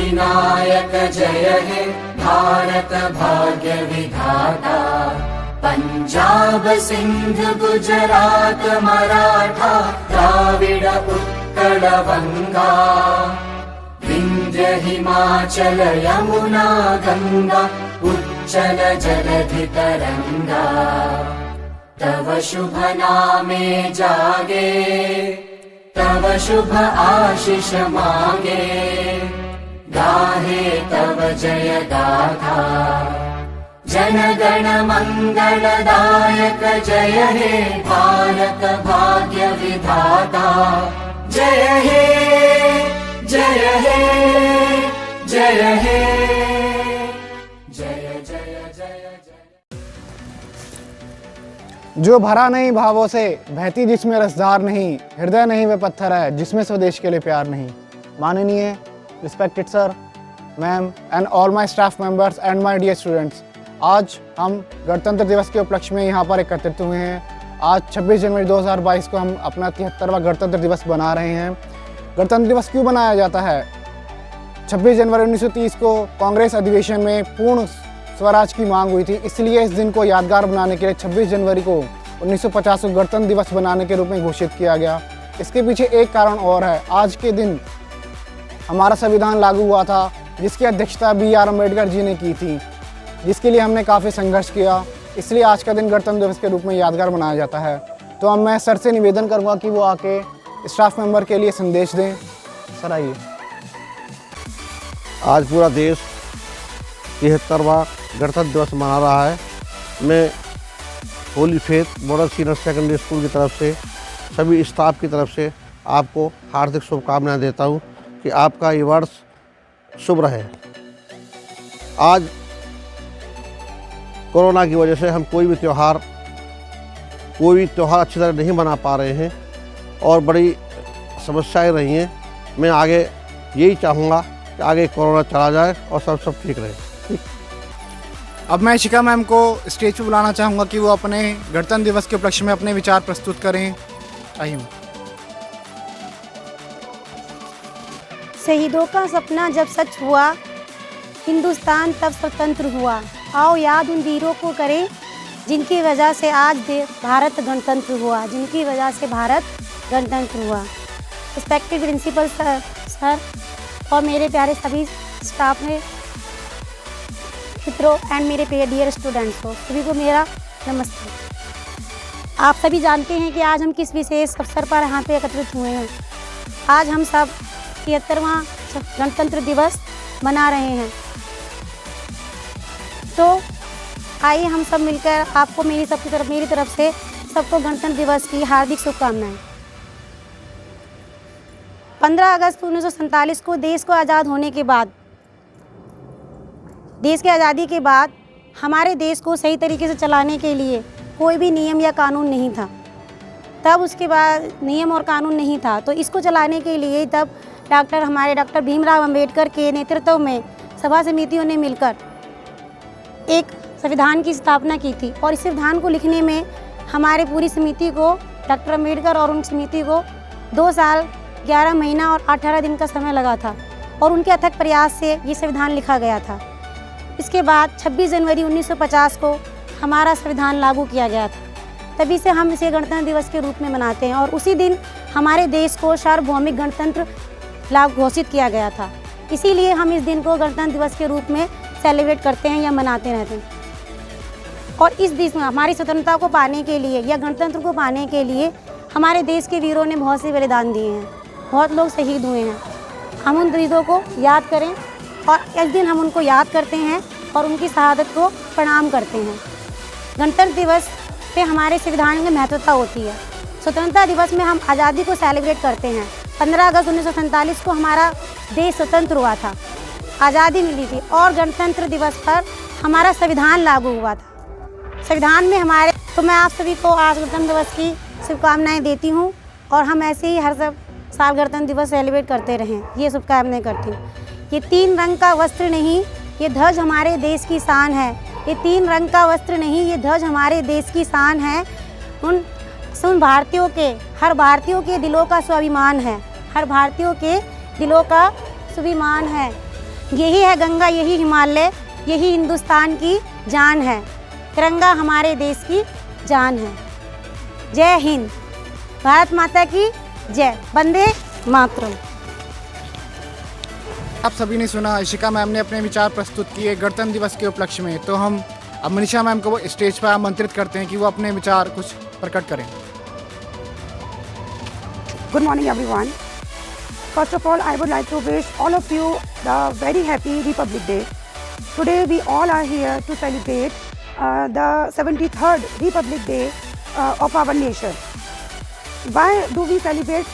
सिद्धिविनायक जय हे भारत भाग्य विधाता। पंजाब सिंध गुजरात मराठा द्राविड उत्कल बंगा, विंध्य हिमाचल यमुना गंगा उच्चल जलधि तरंगा। तव शुभ नामे जागे, तव शुभ आशीष मांगे, गाहे तव जय गाथा। जन गण मंगलदायक जय हे भारत भाग्य विधाता। जय हे जय हे जय हे जय जय जय जय। जो भरा नहीं भावों से, बहती जिसमें रसदार नहीं, हृदय नहीं वे पत्थर है जिसमें स्वदेश के लिए प्यार नहीं। माननीय respected sir, ma'am and all my staff members and my dear students, आज हम गणतंत्र दिवस के उपलक्ष्य में यहाँ पर एकत्रित हुए हैं। आज 26 जनवरी 2022 को हम अपना 73वां गणतंत्र दिवस बना रहे हैं। गणतंत्र दिवस क्यों बनाया जाता है? 26 जनवरी 1930 को कांग्रेस अधिवेशन में पूर्ण स्वराज की मांग हुई थी, इसलिए इस दिन को यादगार बनाने के लिए 26 जनवरी को 1950 को गणतंत्र दिवस बनाने के रूप में घोषित किया गया। इसके पीछे एक कारण और है। आज के दिन हमारा संविधान लागू हुआ था, जिसकी अध्यक्षता BR अम्बेडकर जी ने की थी, जिसके लिए हमने काफ़ी संघर्ष किया। इसलिए आज का दिन गणतंत्र दिवस के रूप में यादगार बनाया जाता है। तो अब मैं सर से निवेदन करूँगा कि वो आके स्टाफ मेंबर के लिए संदेश दें। सर आइए। आज पूरा देश 73वां गणतंत्र दिवस मना रहा है। मैं Holi faith model senior secondary school की तरफ से, सभी स्टाफ की तरफ से आपको हार्दिक शुभकामनाएं देता हूं कि आपका ये वर्ष शुभ रहे। आज कोरोना की वजह से हम कोई भी त्यौहार अच्छी तरह नहीं मना पा रहे हैं और बड़ी समस्याएं रही हैं। मैं आगे यही चाहूँगा कि आगे कोरोना चला जाए और सब ठीक रहे। अब मैं शिखा मैम को स्टेज पर बुलाना चाहूँगा कि वो अपने गणतंत्र दिवस के उपलक्ष्य में अपने विचार प्रस्तुत करें। आइए। शहीदों का सपना जब सच हुआ, हिंदुस्तान तब स्वतंत्र हुआ। आओ याद उन वीरों को करें जिनकी वजह से आज भारत गणतंत्र हुआ, जिनकी वजह से भारत गणतंत्र हुआ। रिस्पेक्टेड प्रिंसिपल सर और मेरे प्यारे सभी स्टाफ में मित्रों एंड मेरे डियर स्टूडेंट्स को, सभी को मेरा नमस्ते। आप सभी जानते हैं कि आज हम किस विशेष अवसर पर यहाँ पे एकत्रित हुए हैं। आज हम सब 73वां गणतंत्र दिवस मना रहे हैं। तो आइए हम सब मिलकर आपको मेरी तरफ से सबको गणतंत्र दिवस की हार्दिक शुभकामनाएं। 15 अगस्त 1947 को देश को आज़ाद होने के बाद, देश की आज़ादी के बाद हमारे देश को सही तरीके से चलाने के लिए कोई भी नियम या कानून नहीं था। तब उसके बाद नियम और कानून नहीं था, तो इसको चलाने के लिए तब हमारे डॉक्टर भीमराव अंबेडकर के नेतृत्व में सभा समितियों ने मिलकर एक संविधान की स्थापना की थी। और इस संविधान को लिखने में हमारे पूरी समिति को, डॉक्टर अंबेडकर और उन समिति को 2 साल 11 महीना और 18 दिन का समय लगा था और उनके अथक प्रयास से ये संविधान लिखा गया था। इसके बाद 26 जनवरी 1950 को हमारा संविधान लागू किया गया था। तभी से हम इसे गणतंत्र दिवस के रूप में मनाते हैं और उसी दिन हमारे देश को सार्वभौमिक गणतंत्र लाभ घोषित किया गया था। इसीलिए हम इस दिन को गणतंत्र दिवस के रूप में सेलिब्रेट करते हैं या मनाते रहते हैं। और इस देश में हमारी स्वतंत्रता को पाने के लिए या गणतंत्र को पाने के लिए हमारे देश के वीरों ने बहुत से बलिदान दिए हैं, बहुत लोग शहीद हुए हैं। हम उन शहीदों को याद करें और इस दिन हम उनको याद करते हैं और उनकी शहादत को प्रणाम करते हैं। गणतंत्र दिवस पे हमारे संविधान में महत्वता होती है। स्वतंत्रता दिवस में हम आज़ादी को सेलिब्रेट करते हैं। 15 अगस्त 1947 को हमारा देश स्वतंत्र हुआ था, आज़ादी मिली थी और गणतंत्र दिवस पर हमारा संविधान लागू हुआ था। संविधान में हमारे, तो मैं आप सभी को आज गणतंत्र दिवस की शुभकामनाएं देती हूं और हम ऐसे ही हर साल गणतंत्र दिवस सेलिब्रेट करते रहें, ये शुभकामनाएं करती हूँ। ये 3 रंग का वस्त्र नहीं, ये ध्वज हमारे देश की शान है। ये 3 रंग का वस्त्र नहीं, ये ध्वज हमारे देश की शान है। उन भारतीयों के, हर भारतीयों के दिलों का स्वाभिमान है, हर भारतीयों के दिलों का स्वाभिमान है। यही है गंगा, यही हिमालय, यही हिंदुस्तान की जान है। तिरंगा हमारे देश की जान है। जय हिंद, भारत माता की जय, वंदे मातरम। आप सभी ने सुना, इशिका मैम ने अपने विचार प्रस्तुत किए गणतंत्र दिवस के उपलक्ष्य में। तो हम अब मनीषा मैम को स्टेज पर आमंत्रित करते हैं कि वो अपने विचार कुछ प्रकट करें। Good morning everyone. First of all, I would like to wish all of you the very happy Republic Day. Today we all are here to celebrate the 73rd Republic Day of our nation. Why do we celebrate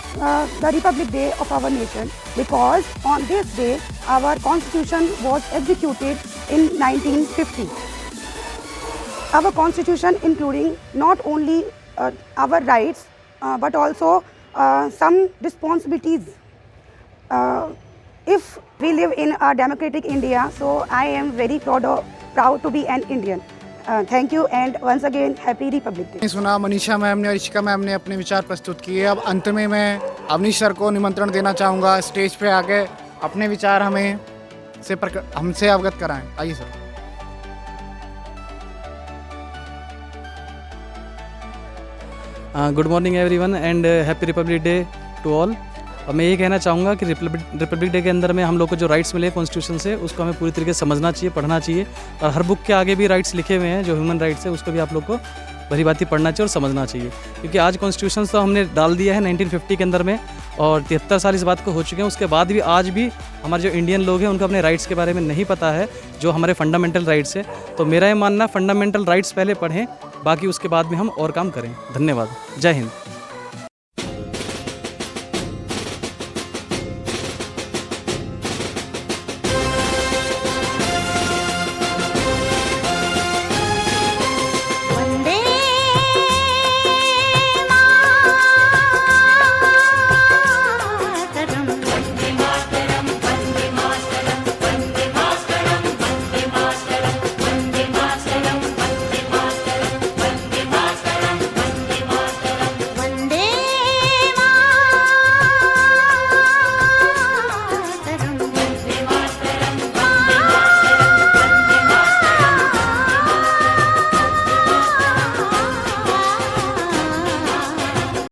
the Republic Day of our nation? Because on this day our constitution was executed in 1950. Our constitution including not only our rights but also some responsibilities. If we live in a democratic India, so I am very proud to be an Indian. Thank you and once again happy Republic Day. सुना, Manisha ma'am ने और Ishika ma'am ने अपने विचार प्रस्तुत किए। अब अंत में मैं अवनीश सर को निमंत्रण देना चाहूँगा स्टेज पे आके अपने विचार हमसे अवगत कराएं। आइए sir. Good morning everyone and happy republic day to all. और मैं ये कहना चाहूँगा कि रिपब्लिक डे के अंदर में हम लोग को जो राइट्स मिले कॉन्स्टिट्यूशन से, उसको हमें पूरी तरीके से समझना चाहिए, पढ़ना चाहिए। और हर बुक के आगे भी राइट्स लिखे हुए हैं जो ह्यूमन राइट्स है, उसको भी आप लोग को भली भांति पढ़ना चाहिए और समझना चाहिए। क्योंकि आज कॉन्स्टिट्यूशन तो हमने डाल दिया है 1950 के अंदर में, और 73 साल इस बात को हो चुके हैं। उसके बाद भी आज भी हमारे जो इंडियन लोग हैं उनको अपने राइट्स के बारे में नहीं पता है, जो हमारे फंडामेंटल राइट्स है। तो मेरा ये मानना, फंडामेंटल राइट्स पहले पढ़ें, बाकी उसके बाद में हम और काम करें। धन्यवाद। जय हिंद।